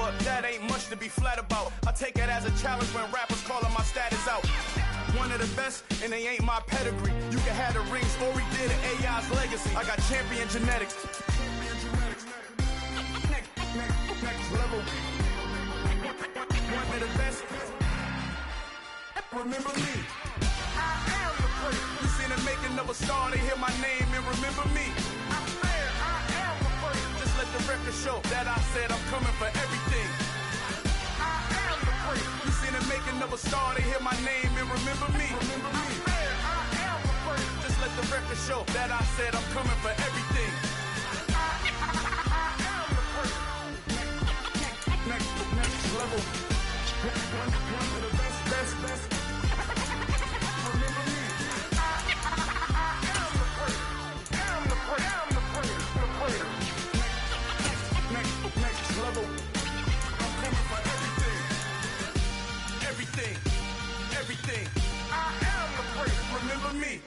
but that ain't much to be flat about. I take it as a challenge when rappers calling my status out. One of the best, and they ain't my pedigree. You can have the rings, or we did it, AI's legacy. I got champion genetics. Next level. One of the best. Remember me. I am the place. You seen the making of a star, they hear my name and remember me. I am the place. Just let the record show that I said I'm coming for everything. I am the place. You seen the making of a star, they hear my name and remember me. Remember me. I am the place. Just let the record show that I said I'm coming for everything. I am the place. Next level. One of the best. Remember me. I am the place. Am the place. Next level. I'm coming for everything. I am the place. Remember me.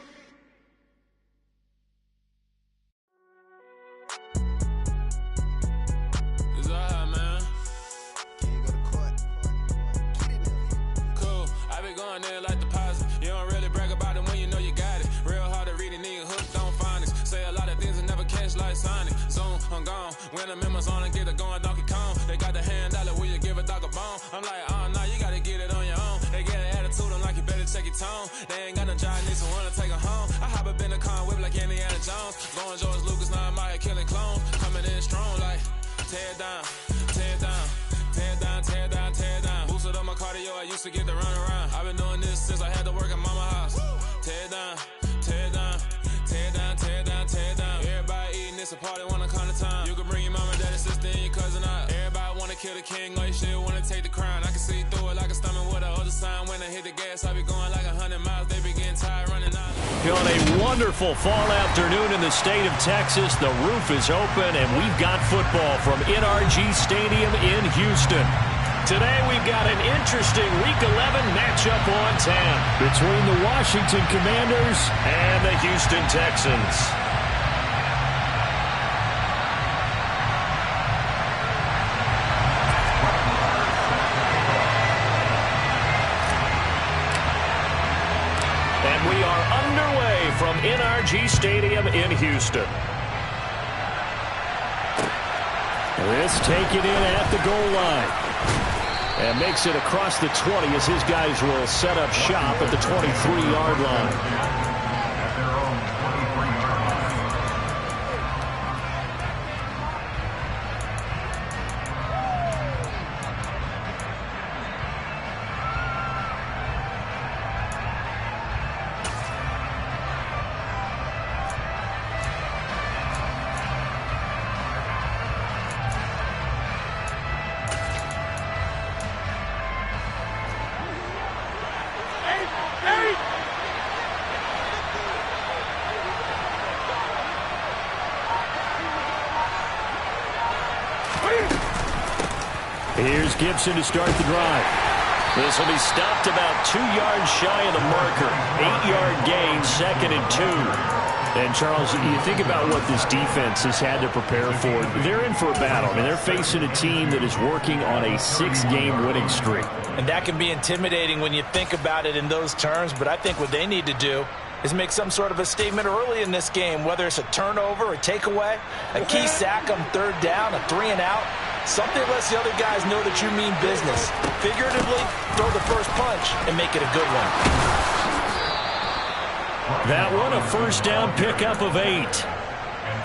It's all right, man. Cool. I be going there like deposit. You don't really brag about it when you know you got it. Real hard to read a nigga hooked on phonics. Say a lot of things and never catch like Sonic. Zone, I'm gone. When the members on and get it going Donkey Kong. They got the hand dollar, will you give a dog a bone? I'm like, oh no, you gotta get it on your own. They get an attitude, I'm like, you better check your tone. They ain't got no job, need someone to take them home. I hop up in the car and whip like Indiana Jones. Going George Lucas, now I'm out here killing clones. Coming in strong like, tear down, tear down. Tear down, tear down, tear down. Boosted up my cardio, I used to get to run around. I've been doing this since I had to work at mama house. Tear down, tear down, tear down, tear down, tear down. Everybody eating, it's a party, wanna come to time. You can bring your mama, daddy, sister, and your cousin out. Everybody wanna kill the king, or you still wanna take the crown. I can see through it like a stomach with a other sign. When I hit the gas, I be going like 100 miles. They be getting tired running out. On a wonderful fall afternoon in the state of Texas, the roof is open, and we've got football from NRG Stadium in Houston. Today we've got an interesting Week 11 matchup on tap between the Washington Commanders and the Houston Texans. And we are underway from NRG Stadium in Houston. This taken in at the goal line. And makes it across the 20 as his guys will set up shop at the 23-yard line. Here's Gibson to start the drive. This will be stopped about 2 yards shy of the marker. 8-yard gain, 2nd and 2. And, Charles, you think about what this defense has had to prepare for. They're in for a battle. I mean, they're facing a team that is working on a 6-game winning streak. And that can be intimidating when you think about it in those terms, but I think what they need to do is make some sort of a statement early in this game, whether it's a turnover or a takeaway, a key sack on 3rd down, a 3-and-out. Something lets the other guys know that you mean business. Figuratively, throw the first punch and make it a good one. That one, a 1st down pickup of 8.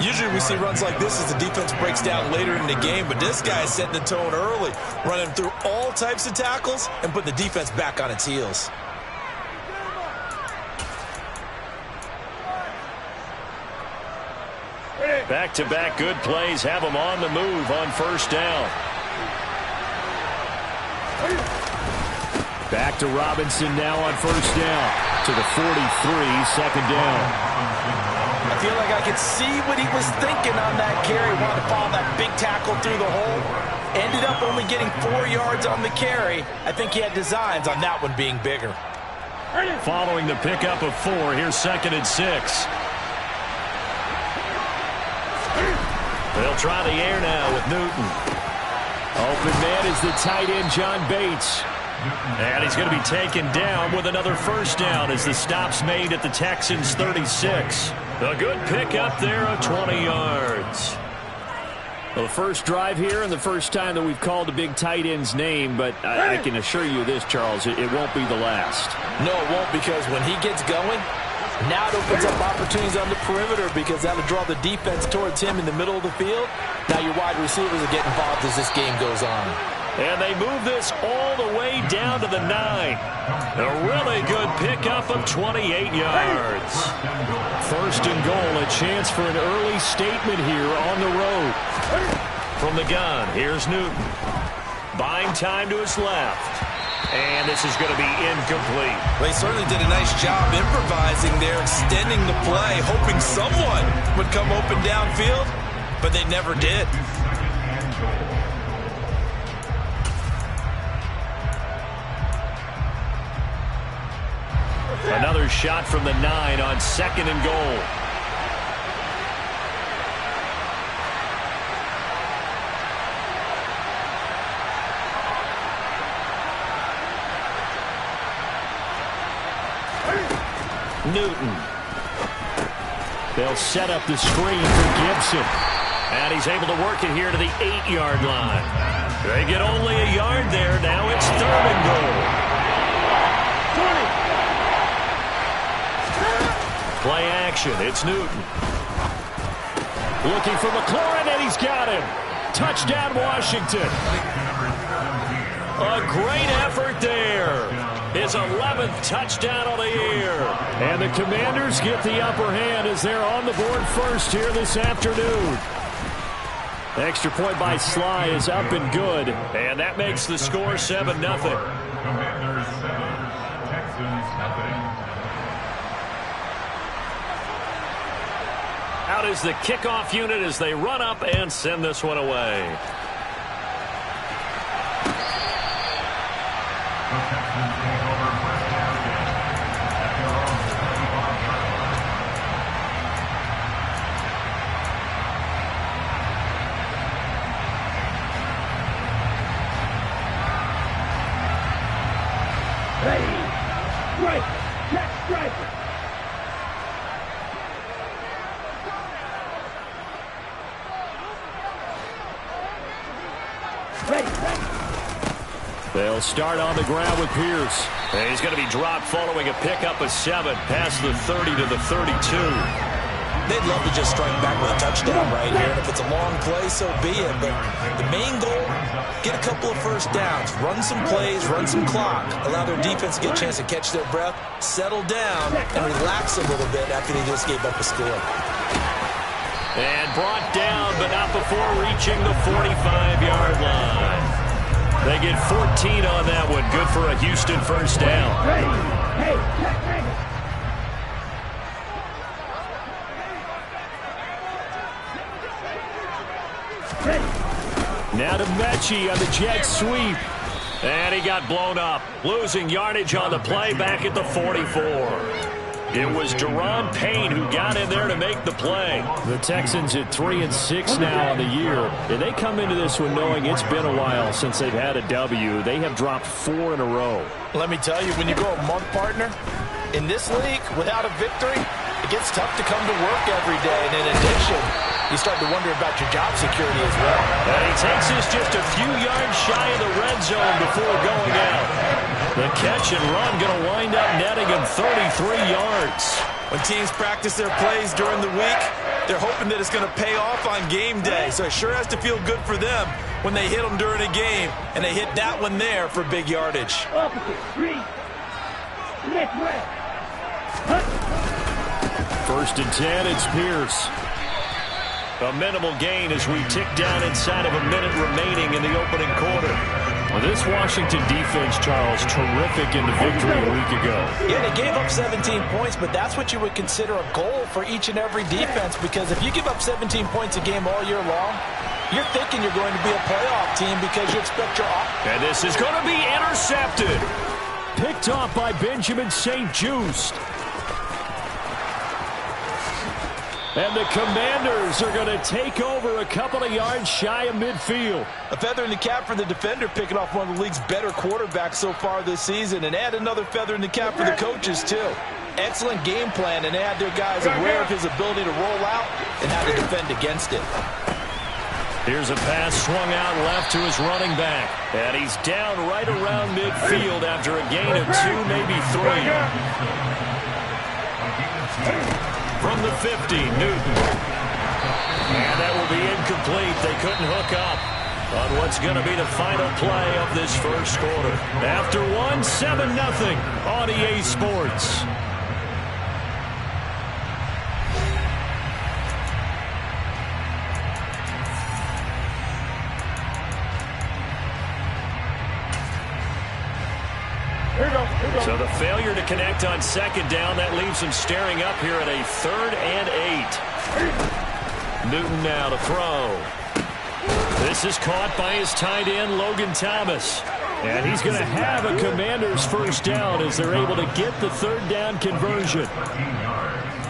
Usually we see runs like this as the defense breaks down later in the game, but this guy is setting the tone early, running through all types of tackles and putting the defense back on its heels. Back-to-back good plays have them on the move on 1st down. Back to Robinson now on 1st down. To the 43, 2nd down. I feel like I could see what he was thinking on that carry. Wanted to follow that big tackle through the hole. Ended up only getting 4 yards on the carry. I think he had designs on that one being bigger. Following the pickup of 4, here's 2nd and 6. They'll try the air now with Newton. open man is the tight end, John Bates. And he's going to be taken down with another first down as the stop's made at the Texans' 36. A good pickup there of 20 yards. Well, the first drive here and the first time that we've called the big tight end's name, but I can assure you this, Charles, it won't be the last. No, it won't, because when he gets going, now it opens up opportunities on the perimeter because that'll draw the defense towards him in the middle of the field. Now your wide receivers will get involved as this game goes on. And they move this all the way down to the 9. A really good pickup of 28 yards. First and goal, a chance for an early statement here on the road. From the gun, here's Newton. Buying time to his left. And this is going to be incomplete. They certainly did a nice job improvising there, extending the play, hoping someone would come open downfield, but they never did. Another shot from the 9 on second and goal. Newton. They'll set up the screen for Gibson. And he's able to work it here to the 8-yard line. They get only a yard there. Now it's third and goal. Play action. It's Newton. Looking for McLaurin, and he's got him. Touchdown, Washington. A great effort there. His 11th touchdown on the year. And the Commanders get the upper hand as they're on the board first here this afternoon. The extra point by Sly is up and good. And that makes the score 7-0. Commanders 7, Texans nothing. Out is the kickoff unit as they run up and send this one away. The Texans take over first down at their own 35-yard line. Ready, strike, check, strike. They'll start on the ground with Pierce. And he's going to be dropped following a pickup of 7 past the 30 to the 32. They'd love to just strike back with a touchdown right here. And if it's a long play, so be it. But the main goal, get a couple of first downs, run some plays, run some clock, allow their defense to get a chance to catch their breath, settle down, and relax a little bit after they just gave up a score. And brought down, but not before reaching the 45-yard line. They get 14 on that one. Good for a Houston first down. Now to Mechie on the jet sweep. And he got blown up. Losing yardage on the play back at the 44. It was Deron Payne who got in there to make the play. The Texans at 3-6 now on the year. And they come into this one knowing it's been a while since they've had a W. They have dropped 4 in a row. Let me tell you, when you go a month, partner, in this league, without a victory, it gets tough to come to work every day. And in addition, you start to wonder about your job security as well. And he takes this just a few yards shy of the red zone before going out. The catch and run going to wind up netting him 33 yards. When teams practice their plays during the week, they're hoping that it's going to pay off on game day. So it sure has to feel good for them when they hit them during a game, and they hit that one there for big yardage. First and 10, it's Pierce. A minimal gain as we tick down inside of a minute remaining in the opening quarter. Well, this Washington defense, Charles, terrific in the victory a week ago. Yeah, they gave up 17 points, but that's what you would consider a goal for each and every defense, because if you give up 17 points a game all year long, you're thinking you're going to be a playoff team because you expect your offense. And this is going to be intercepted. Picked off by Benjamin St. Juste. And the Commanders are going to take over a couple of yards shy of midfield. A feather in the cap for the defender, picking off one of the league's better quarterbacks so far this season. And add another feather in the cap for the coaches, too. Excellent game plan, and they had their guys aware of his ability to roll out and how to defend against it. Here's a pass swung out left to his running back. And he's down right around midfield after a gain of 2, maybe 3. From the 50, Newton. And that will be incomplete. They couldn't hook up on what's going to be the final play of this first quarter. After 7-0 on EA Sports. So the failure to connect on second down, that leaves him staring up here at a 3rd and 8. Newton now to throw. This is caught by his tight end, Logan Thomas. And he's going to have a Commanders first down as they're able to get the 3rd down conversion.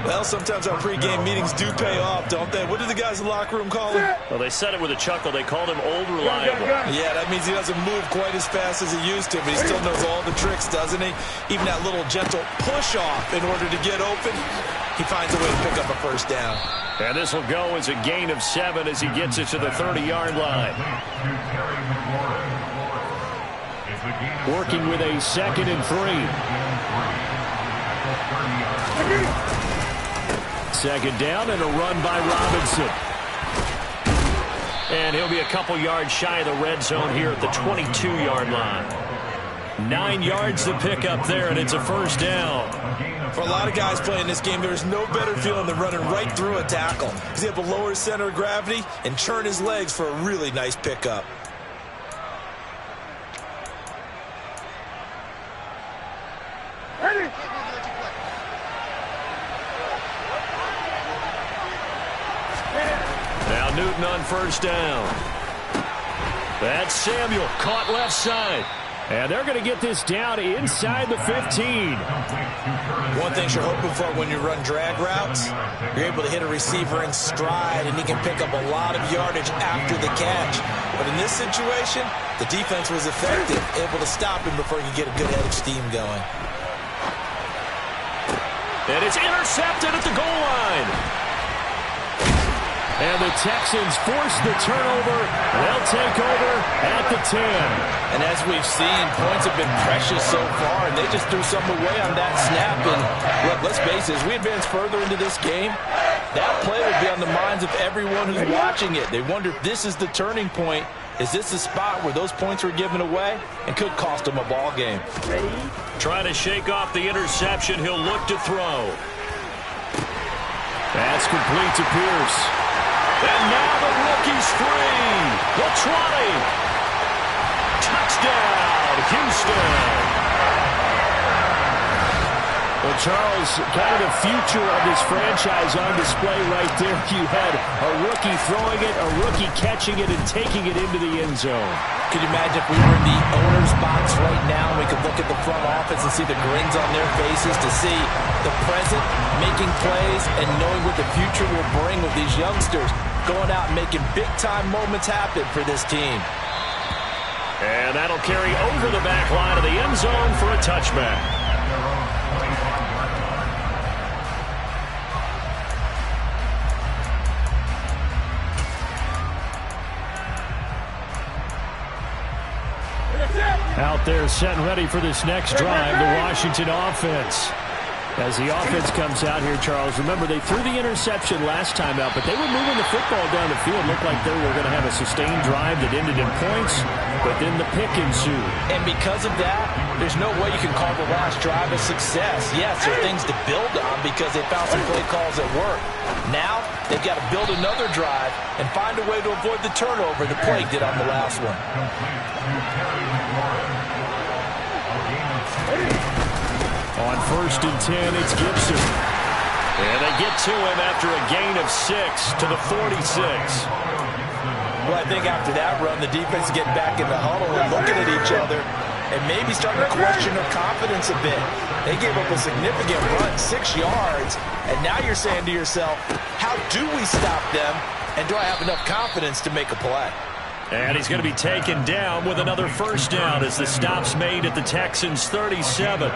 Well, sometimes our pregame meetings do pay off, don't they? What did the guys in the locker room call him? Well, they said it with a chuckle. They called him Old Reliable. Yeah, that means he doesn't move quite as fast as he used to, but he still knows all the tricks, doesn't he? Even that little gentle push-off in order to get open, he finds a way to pick up a first down. And this will go as a gain of 7 as he gets it to the 30-yard line. Working with a 2nd and 3. Second down and a run by Robinson. And he'll be a couple yards shy of the red zone here at the 22-yard line. 9 yards to pick up there, and it's a first down. For a lot of guys playing this game, there is no better feeling than running right through a tackle. He's able to lower his center of gravity and churn his legs for a really nice pickup. Now Newton on first down. That's Samuel, caught left side. And they're going to get this down inside the 15. One thing you're hoping for when you run drag routes, you're able to hit a receiver in stride, and he can pick up a lot of yardage after the catch. But in this situation, the defense was effective, able to stop him before he could get a good head of steam going. And it's intercepted at the goal line. And the Texans force the turnover. They'll take over at the 10. And as we've seen, points have been precious so far, and they just threw something away on that snap. And look, let's face it, as we advance further into this game, that play will be on the minds of everyone who's watching it. They wonder if this is the turning point. Is this the spot where those points were given away and could cost them a ball game? Trying to shake off the interception. He'll look to throw. That's complete to Pierce. And now the rookie's free. The 20. Touchdown, Houston. Well, Charles, kind of the future of this franchise on display right there. You had a rookie throwing it, a rookie catching it, and taking it into the end zone. Could you imagine if we were in the owner's box right now and we could look at the front office and see the grins on their faces, to see the present making plays and knowing what the future will bring with these youngsters going out and making big-time moments happen for this team. And that'll carry over the back line of the end zone for a touchback. Out there set and ready for this next drive, the Washington offense. As the offense comes out here, Charles, remember they threw the interception last time out, but they were moving the football down the field. Looked like they were going to have a sustained drive that ended in points, but then the pick ensued. And because of that, there's no way you can call the last drive a success. Yes, there are things to build on because they found some play calls that work. Now, they've got to build another drive and find a way to avoid the turnover the play did on the last one. On 1st and 10, it's Gibson. And they get to him after a gain of 6 to the 46. Well, I think after that run, the defense is getting back in the huddle and looking at each other. and maybe starting to question their confidence a bit. They gave up a significant run, 6 yards, and now you're saying to yourself, how do we stop them, and do I have enough confidence to make a play? And he's going to be taken down with another first down as the stop's made at the Texans' 37.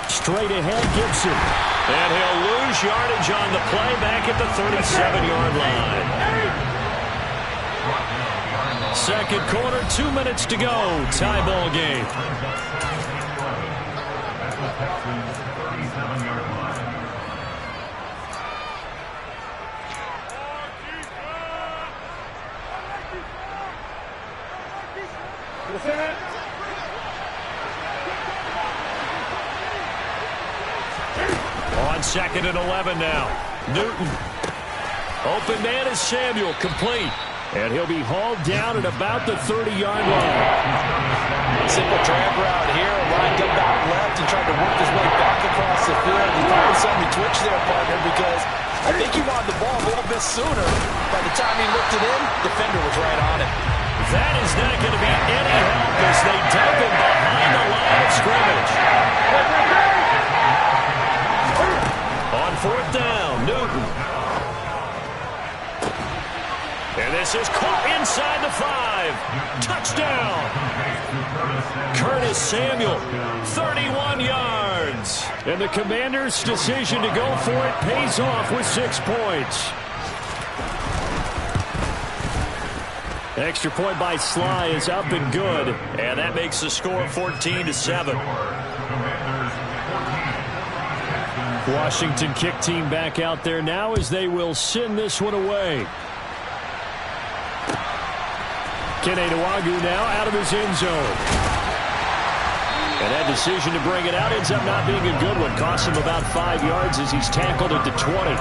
Straight ahead, Gibson. And he'll lose yardage on the play back at the 37-yard line. Second quarter, 2 minutes to go. Tie ball game. On second and 11 now. Newton. Open man is Samuel, complete. And he'll be hauled down at about the 30-yard line. Simple drag route here, lined up out left and tried to work his way back across the field. He probably saw me twitch there, partner, because I think he wanted the ball a little bit sooner. By the time he looked it in, defender was right on it. That is not going to be any help as they dump him behind the line of scrimmage. On fourth down, Newton. And this is caught inside the 5. Touchdown. Curtis Samuel, 31 yards. And the Commanders' decision to go for it pays off with 6 points. Extra point by Sly is up and good. And that makes the score 14-7. Washington kick team back out there now as they will send this one away. Kene Nwagu now out of his end zone. And that decision to bring it out ends up not being a good one. Costs him about 5 yards as he's tackled at the 20.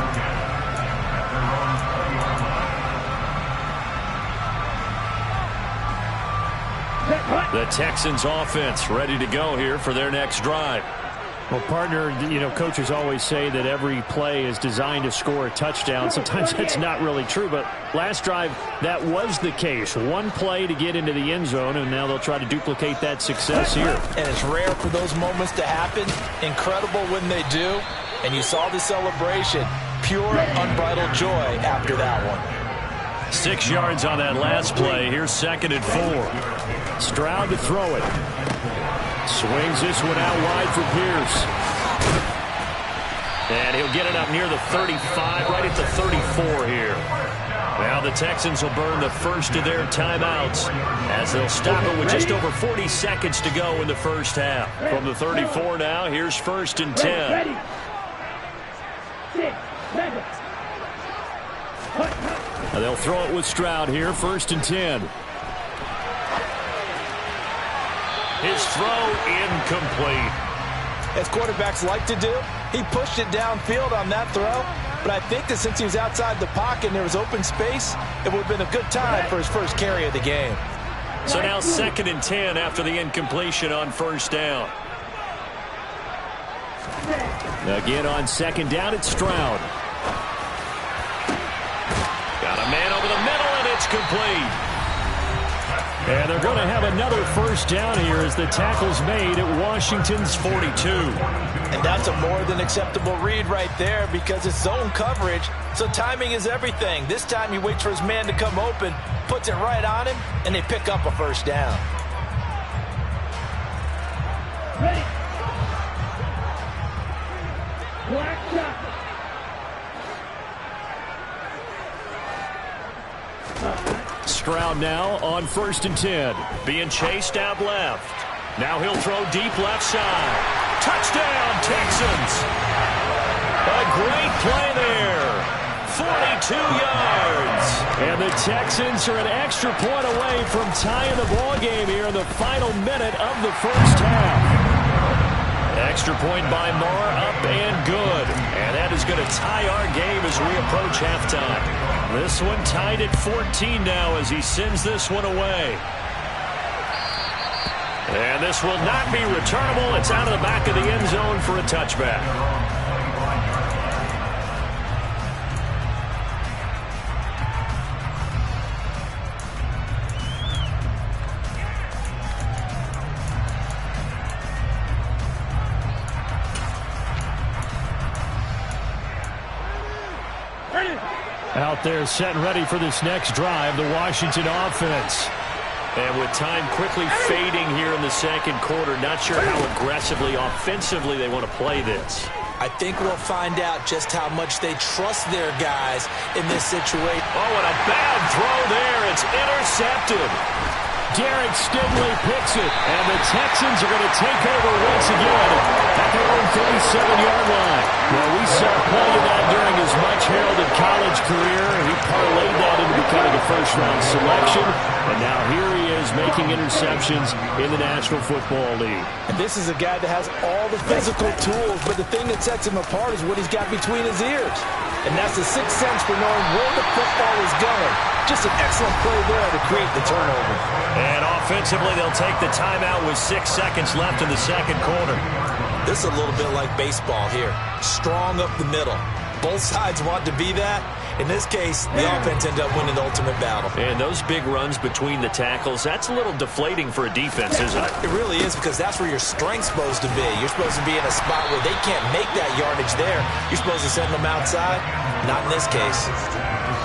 The Texans offense ready to go here for their next drive. Well, partner, coaches always say that every play is designed to score a touchdown. Sometimes that's not really true, but last drive, that was the case. One play to get into the end zone, and now they'll try to duplicate that success here. And it's rare for those moments to happen. Incredible when they do. And you saw the celebration. Pure, unbridled joy after that one. 6 yards on that last play. Here's second and 4. Stroud to throw it. Swings this one out wide for Pierce. And he'll get it up near the 35, right at the 34 here. Now the Texans will burn the first of their timeouts as they'll stop it with just over 40 seconds to go in the first half. From the 34 now, here's first and 10. Ready. 6 seconds. They'll throw it with Stroud here, first and 10. His throw incomplete. As quarterbacks like to do, he pushed it downfield on that throw. But I think that since he was outside the pocket and there was open space, it would have been a good time for his first carry of the game. So now second and 10 after the incompletion on first down. Again on second down, it's Stroud. Got a man over the middle, and it's complete. And they're going to have another first down here as the tackle's made at Washington's 42. And that's a more than acceptable read right there because it's zone coverage, so timing is everything. This time he waits for his man to come open, puts it right on him, and they pick up a first down. Ready. Black shot. Stroud now on first and 10. Being chased out left. Now he'll throw deep left side. Touchdown, Texans! A great play there. 42 yards. And the Texans are an extra point away from tying the ball game here in the final minute of the first half. Extra point by Marr, up and good. And that is going to tie our game as we approach halftime. This one tied at 14 now as he sends this one away. And this will not be returnable. It's out of the back of the end zone for a touchback. Out there set and ready for this next drive, the Washington offense. And with time quickly fading here in the second quarter, not sure how aggressively, offensively they want to play this. I think we'll find out just how much they trust their guys in this situation. Oh, and a bad throw there. It's intercepted. Derek Stingley picks it, and the Texans are going to take over once again at their own 37-yard line. Well, we saw plenty of that during his much-heralded college career. He parlayed that into becoming a first-round selection, and now here he is making interceptions in the National Football League. And this is a guy that has all the physical tools, but the thing that sets him apart is what he's got between his ears. And that's the sixth sense for knowing where the football is going. Just an excellent play there to create the turnover. And offensively, they'll take the timeout with 6 seconds left in the second quarter. This is a little bit like baseball here. Strong up the middle. Both sides want to be that. In this case, the offense ended up winning the ultimate battle. And those big runs between the tackles, that's a little deflating for a defense, isn't it? It really is, because that's where your strength's supposed to be. You're supposed to be in a spot where they can't make that yardage there. You're supposed to send them outside. Not in this case.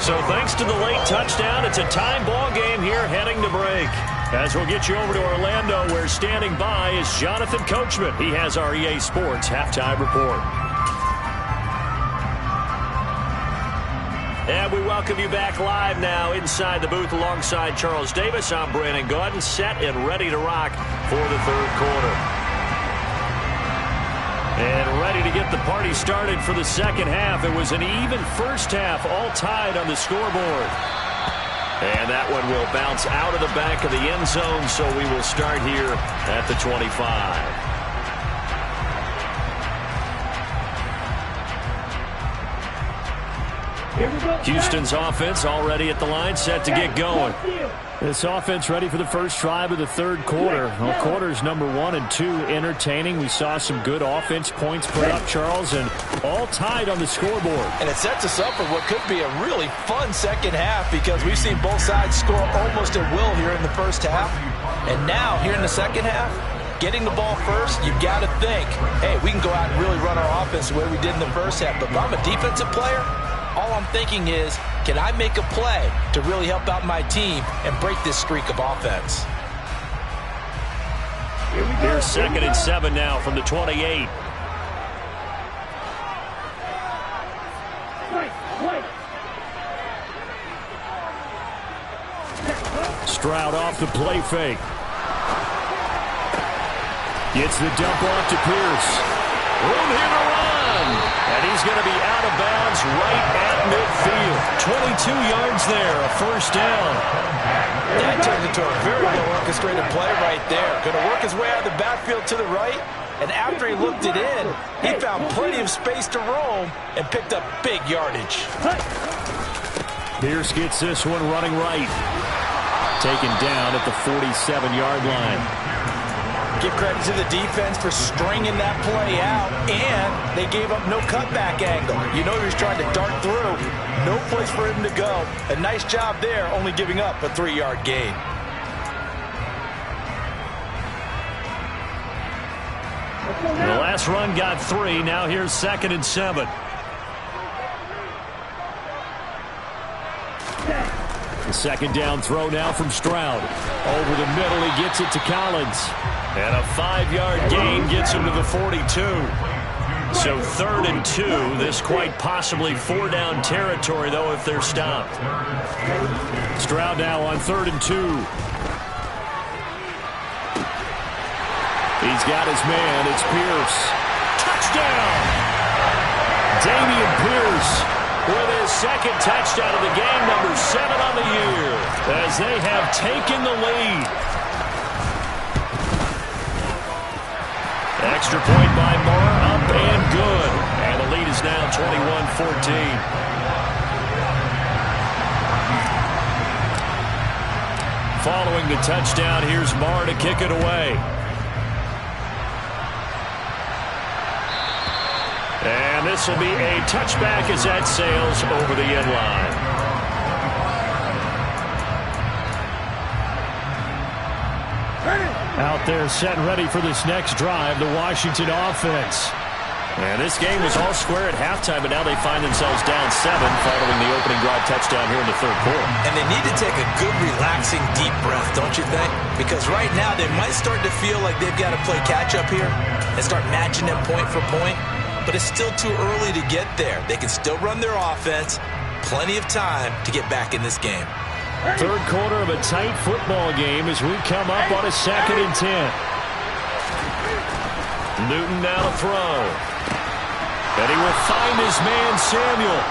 So thanks to the late touchdown, it's a tie ball game here heading to break. As we'll get you over to Orlando, where standing by is Jonathan Coachman. He has our EA Sports halftime report. And we welcome you back live now inside the booth alongside Charles Davis. I'm Brandon Gaudin, set and ready to rock for the third quarter. And ready to get the party started for the second half. It was an even first half, all tied on the scoreboard. And that one will bounce out of the back of the end zone, so we will start here at the 25. Houston's offense already at the line, set to get going. This offense ready for the first drive of the third quarter. Well, quarters number 1 and 2 entertaining. We saw some good offense points put up, Charles, and all tied on the scoreboard. And it sets us up for what could be a really fun second half, because we've seen both sides score almost at will here in the first half. And now, here in the second half, getting the ball first, you've got to think, hey, we can go out and really run our offense the way we did in the first half. But if I'm a defensive player, all I'm thinking is, can I make a play to really help out my team and break this streak of offense? Here's 2nd and 7 now from the 28. Stroud off the play fake. Gets the dump off to Pierce. Room here to run. And he's going to be out of bounds right at midfield. 22 yards there, a first down. That turned into a very well-orchestrated play right there. Going to work his way out of the backfield to the right. And after he looked it in, he found plenty of space to roam and picked up big yardage. Pierce gets this one running right. Taken down at the 47-yard line. Give credit to the defense for stringing that play out, and they gave up no cutback angle. You know he was trying to dart through. No place for him to go. A nice job there, only giving up a 3-yard gain. The last run got 3. Now here's 2nd and 7. The second down throw now from Stroud. Over the middle, he gets it to Collins. And a 5-yard gain gets him to the 42. So 3rd and 2. This quite possibly 4-down territory, though, if they're stopped. Stroud now on 3rd and 2. He's got his man. It's Pierce. Touchdown! Dameon Pierce with his second touchdown of the game, number 7 on the year, as they have taken the lead. Extra point by Moore, up and good. And the lead is now 21-14. Following the touchdown, here's Moore to kick it away. And this will be a touchback as that sails over the end line. Out there set and ready for this next drive, the Washington offense. And this game was all square at halftime, but now they find themselves down 7 following the opening drive touchdown here in the third quarter. And they need to take a good, relaxing, deep breath, don't you think? Because right now they might start to feel like they've got to play catch-up here and start matching them point for point. But it's still too early to get there. They can still run their offense. Plenty of time to get back in this game. Third quarter of a tight football game as we come up on a 2nd and 10. Newton now to throw. And he will find his man Samuel.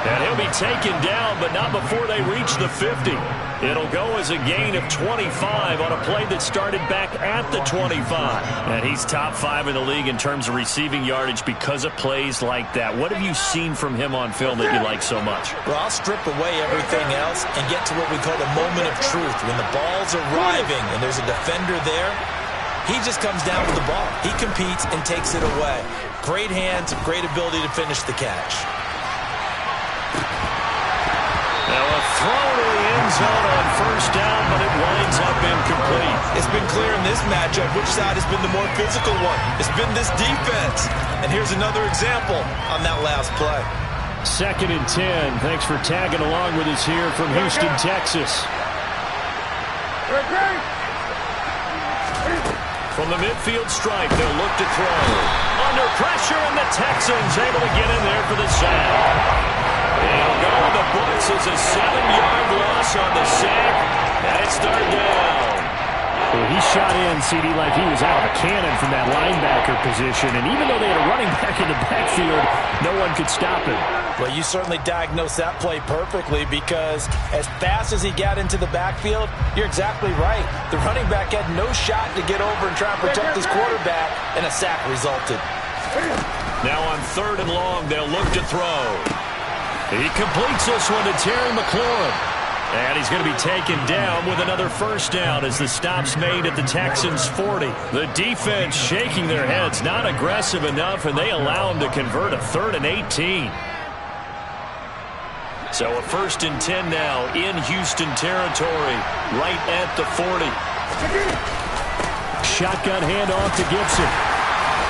And he'll be taken down, but not before they reach the 50. It'll go as a gain of 25 on a play that started back at the 25. And he's top 5 in the league in terms of receiving yardage because of plays like that. What have you seen from him on film that you like so much? Well, I'll strip away everything else and get to what we call the moment of truth. When the ball's arriving and there's a defender there, he just comes down with the ball. He competes and takes it away. Great hands, great ability to finish the catch. Now a throw to the end zone on first down, but it winds up incomplete. It's been clear in this matchup which side has been the more physical one. It's been this defense. And here's another example on that last play. 2nd and 10. Thanks for tagging along with us here from Houston, Texas. From the midfield stripe, they'll look to throw. Under pressure, and the Texans able to get in there for the sack. They'll go in the books as a 7-yard loss on the sack, and it's 3rd down. Well, he shot in, CD, like he was out of a cannon from that linebacker position, and even though they had a running back in the backfield, no one could stop him. Well, you certainly diagnosed that play perfectly because as fast as he got into the backfield, you're exactly right. The running back had no shot to get over and try and protect his quarterback, and a sack resulted. Now on 3rd and long, they'll look to throw. He completes this one to Terry McLaurin. And he's going to be taken down with another first down as the stop's made at the Texans' 40. The defense shaking their heads, not aggressive enough, and they allow him to convert a 3rd and 18. So a 1st and 10 now in Houston territory, right at the 40. Shotgun handoff to Gibson.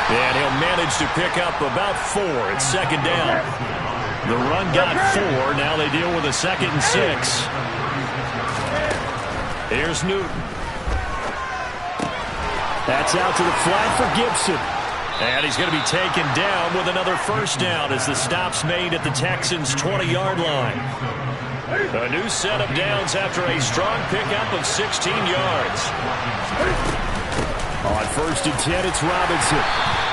And he'll manage to pick up about 4 at 2nd down. The run got 4. Now they deal with a 2nd and 6. Here's Newton. That's out to the flat for Gibson. And he's going to be taken down with another first down as the stop's made at the Texans' 20-yard line. A new set of downs after a strong pickup of 16 yards. On 1st and 10, it's Robinson.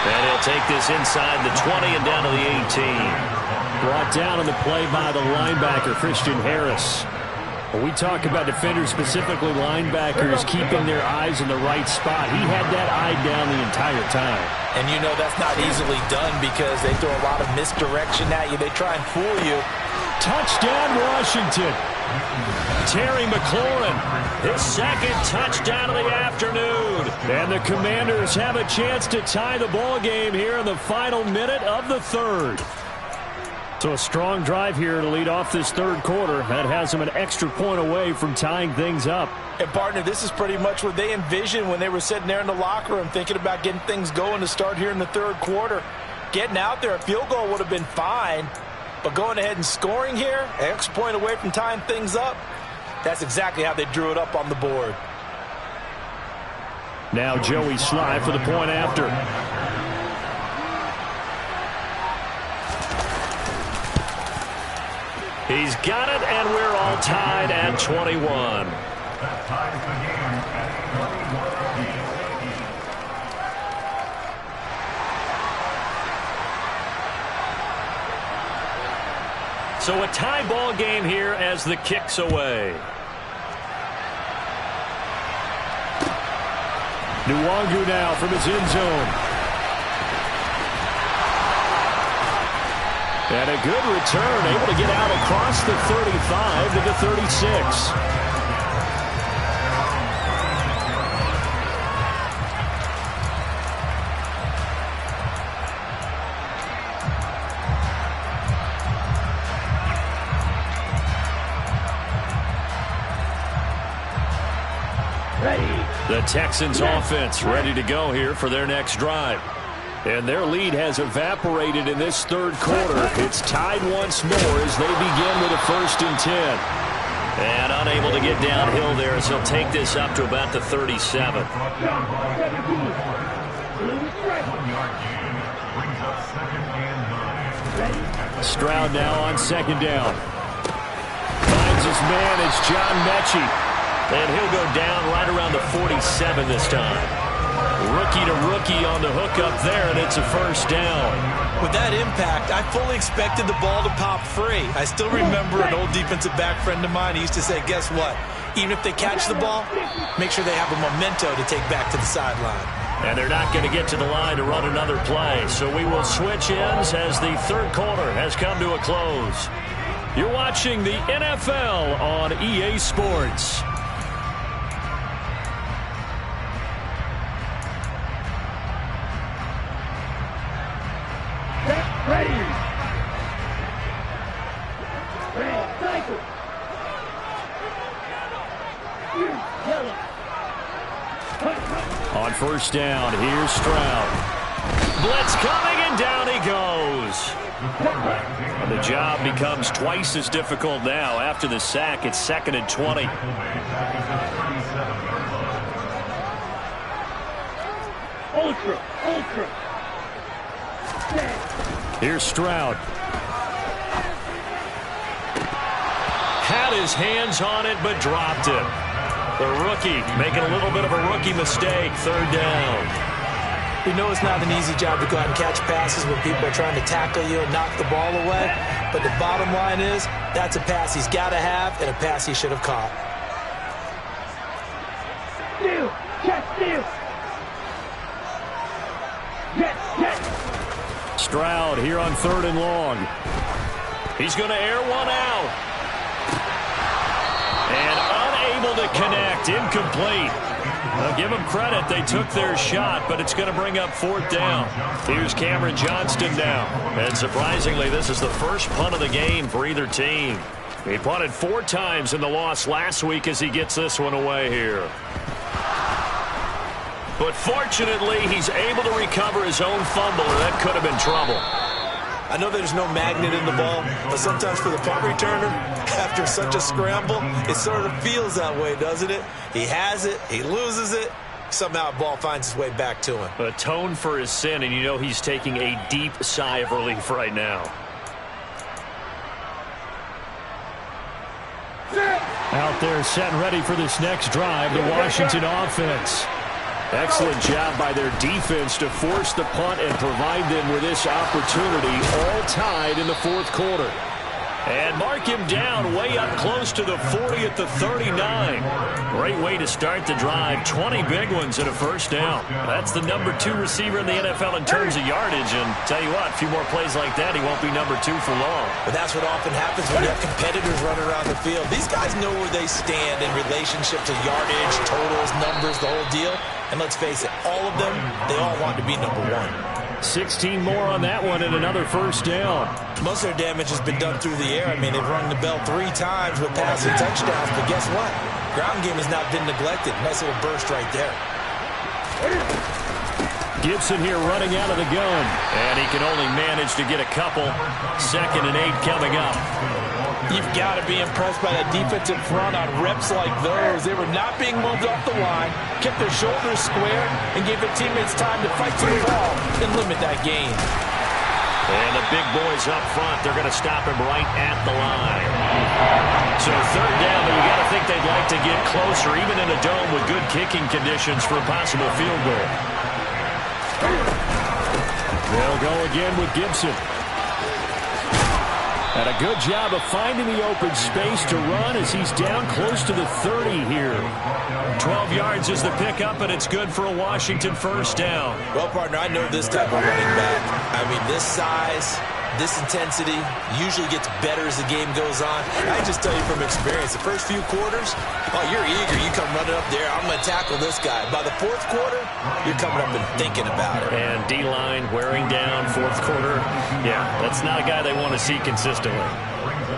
And he'll take this inside the 20 and down to the 18. Brought down on the play by the linebacker, Christian Harris. When we talk about defenders, specifically linebackers, keeping their eyes in the right spot, he had that eye down the entire time. And you know that's not easily done because they throw a lot of misdirection at you. They try and fool you. Touchdown, Washington. Terry McLaurin, his 2nd touchdown of the afternoon. And the Commanders have a chance to tie the ball game here in the final minute of the 3rd. So a strong drive here to lead off this 3rd quarter. That has them an extra point away from tying things up. And, partner, this is pretty much what they envisioned when they were sitting there in the locker room thinking about getting things going to start here in the 3rd quarter. Getting out there, a field goal would have been fine. But going ahead and scoring here, an extra point away from tying things up, that's exactly how they drew it up on the board. Now Joey Sly for the point after. He's got it, and we're all tied at 21. That ties the game at 21. So a tie ball game here as the kick's away. Nwangu now from his end zone. And a good return, able to get out across the 35 to the 36. Ready. The Texans offense ready to go here for their next drive. And their lead has evaporated in this third quarter. It's tied once more as they begin with a 1st and 10. And unable to get downhill there as he'll take this up to about the 37. Stroud now on 2nd down. Finds his man. It's John Mechie. And he'll go down right around the 47 this time. Rookie to rookie on the hookup there, and it's a 1st down. With that impact, I fully expected the ball to pop free. I still remember an old defensive back friend of mine. He used to say, guess what? Even if they catch the ball, make sure they have a memento to take back to the sideline. And they're not going to get to the line to run another play. So we will switch ends as the third quarter has come to a close. You're watching the NFL on EA Sports. Ready. Cycle. Yellow. On 1st down, here's Stroud. Blitz coming, and down he goes. And the job becomes twice as difficult now. After the sack, it's 2nd and 20. Ultra. Here's Stroud. Had his hands on it, but dropped it. The rookie making a little bit of a rookie mistake. 3rd down. We know it's not an easy job to go out and catch passes when people are trying to tackle you and knock the ball away. But the bottom line is, that's a pass he's got to have and a pass he should have caught. Steal. Check steal. Stroud here on 3rd and long. He's going to air one out. And unable to connect. Incomplete. I'll give them credit. They took their shot, but it's going to bring up 4th down. Here's Cameron Johnston now. And surprisingly, this is the first punt of the game for either team. He punted 4 times in the loss last week as he gets this one away here. But fortunately, he's able to recover his own fumble, or that could have been trouble. I know there's no magnet in the ball, but sometimes for the punt returner, after such a scramble, it sort of feels that way, doesn't it? He has it, he loses it, somehow the ball finds its way back to him. Atone for his sin, and you know he's taking a deep sigh of relief right now. Out there set and ready for this next drive, the Washington offense. Excellent job by their defense to force the punt and provide them with this opportunity, all tied in the 4th quarter. And mark him down way up close to the 40 at the 39. Great way to start the drive. 20 big ones and a 1st down. That's the number 2 receiver in the NFL in terms of yardage. And tell you what, a few more plays like that, he won't be number 2 for long. But that's what often happens when you have competitors running around the field. These guys know where they stand in relationship to yardage, totals, numbers, the whole deal. And let's face it, all of them, they all want to be number 1. 16 more on that one and another 1st down. Most of their damage has been done through the air. I mean, they've rung the bell 3 times with passing touchdowns, but guess what? Ground game has not been neglected. Nice little burst right there. Gibson here running out of the gun, and he can only manage to get a couple. 2nd and 8 coming up. You've got to be impressed by that defensive front on reps like those. They were not being moved off the line, kept their shoulders square, and gave their teammates time to fight to the ball and limit that gain. And the big boys up front, they're going to stop him right at the line. So 3rd down, but you got to think they'd like to get closer, even in a dome with good kicking conditions for a possible field goal. They'll go again with Gibson. And a good job of finding the open space to run as he's down close to the 30 here. 12 yards is the pickup, and it's good for a Washington 1st down. Well, partner, I know this type of running back. I mean, this size, this intensity usually gets better as the game goes on. I just tell you from experience, the first few quarters, oh, you're eager. You come running up there, I'm going to tackle this guy. By the 4th quarter, you're coming up and thinking about it. And D-line wearing down 4th quarter. Yeah, that's not a guy they want to see consistently.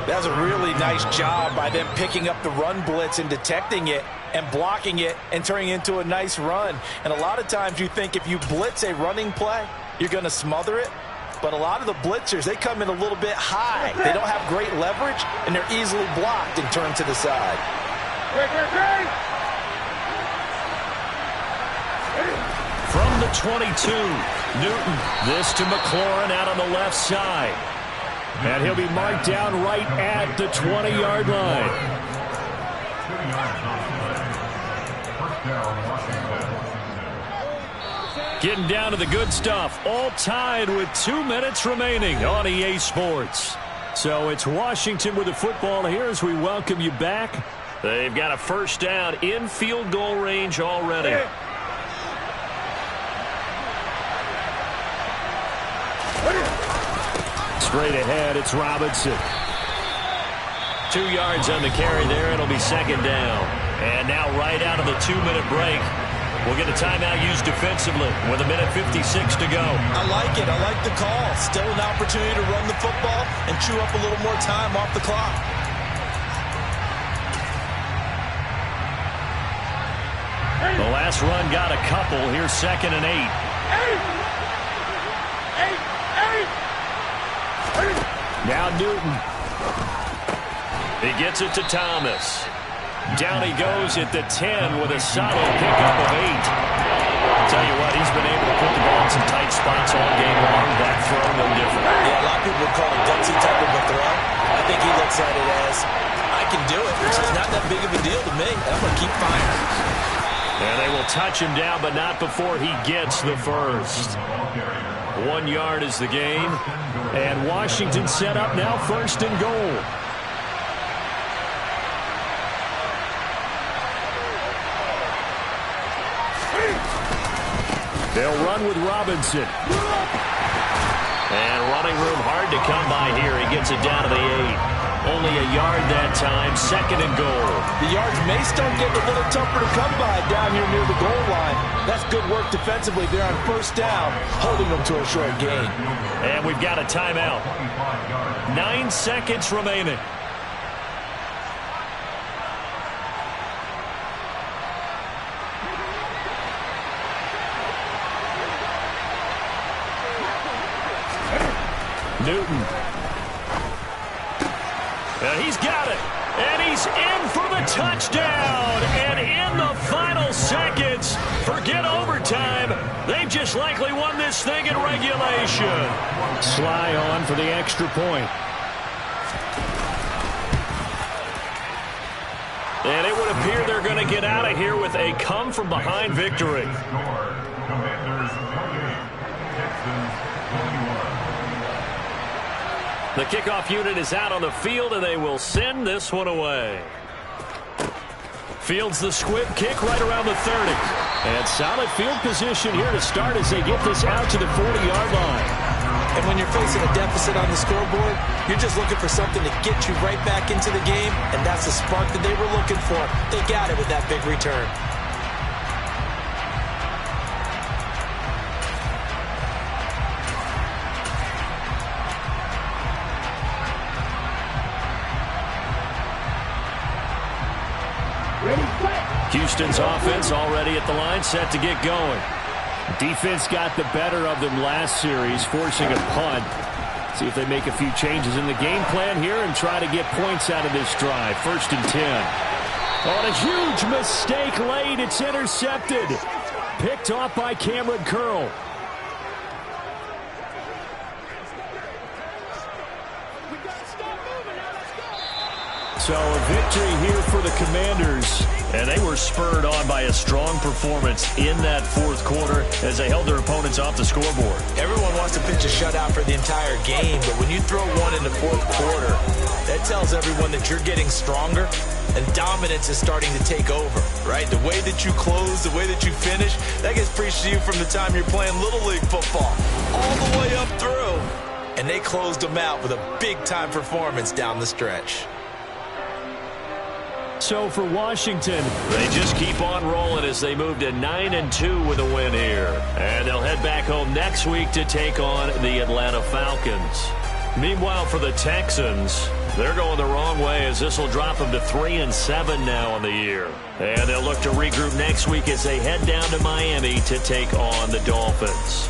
That's a really nice job by them picking up the run blitz and detecting it and blocking it and turning it into a nice run. And a lot of times you think if you blitz a running play, you're going to smother it. But a lot of the blitzers, they come in a little bit high. They don't have great leverage, and they're easily blocked and turned to the side. From the 22, Newton. This to McLaurin out on the left side. And he'll be marked down right at the 20-yard line. 2 yards on the play. First down, Washington. Getting down to the good stuff. All tied with 2 minutes remaining on EA Sports. So it's Washington with the football here as we welcome you back. They've got a first down in field goal range already. Straight ahead, it's Robinson. 2 yards on the carry there. It'll be second down. And now right out of the 2-minute break, we'll get a timeout used defensively with 1:56 to go. I like it. I like the call. Still an opportunity to run the football and chew up a little more time off the clock. The last run got a couple. Here's 2nd and 8. Now Newton. He gets it to Thomas. Down he goes at the 10 with a solid pickup of 8. I'll tell you what, he's been able to put the ball in some tight spots all game long. That throw, no different. Yeah, a lot of people would call it gutsy type of a throw. I think he looks at it as, I can do it, which is not that big of a deal to me. I'm going to keep firing. And they will touch him down, but not before he gets the first. 1 yard is the gain. And Washington set up now 1st and goal. They'll run with Robinson. And running room hard to come by here. He gets it down to the 8. Only a yard that time. 2nd and goal. The yards may start getting a little tougher to come by down here near the goal line. That's good work defensively there on 1st down, holding them to a short gain. And we've got a timeout. 9 seconds remaining. Newton. And he's got it. And he's in for the touchdown. And in the final seconds, forget overtime. They've just likely won this thing in regulation. Sly on for the extra point. And it would appear they're going to get out of here with a come-from-behind victory. Commanders 28, Texans 21. The kickoff unit is out on the field, and they will send this one away. Fields the squib kick right around the 30. And solid field position here to start as they get this out to the 40-yard line. And when you're facing a deficit on the scoreboard, you're just looking for something to get you right back into the game, and that's the spark that they were looking for. They got it with that big return. Houston's offense already at the line, set to get going. Defense got the better of them last series, forcing a punt. See if they make a few changes in the game plan here and try to get points out of this drive. 1st and 10. On a huge mistake late, it's intercepted. Picked off by Cameron Curl. So a victory here for the Commanders. And they were spurred on by a strong performance in that 4th quarter as they held their opponents off the scoreboard. Everyone wants to pitch a shutout for the entire game, but when you throw one in the 4th quarter, that tells everyone that you're getting stronger and dominance is starting to take over, right? The way that you close, the way that you finish, that gets preached to you from the time you're playing Little League football all the way up through. And they closed them out with a big-time performance down the stretch. So for Washington, they just keep on rolling as they move to 9-2 with a win here. And they'll head back home next week to take on the Atlanta Falcons. Meanwhile, for the Texans, they're going the wrong way as this will drop them to 3-7 now on the year. And they'll look to regroup next week as they head down to Miami to take on the Dolphins.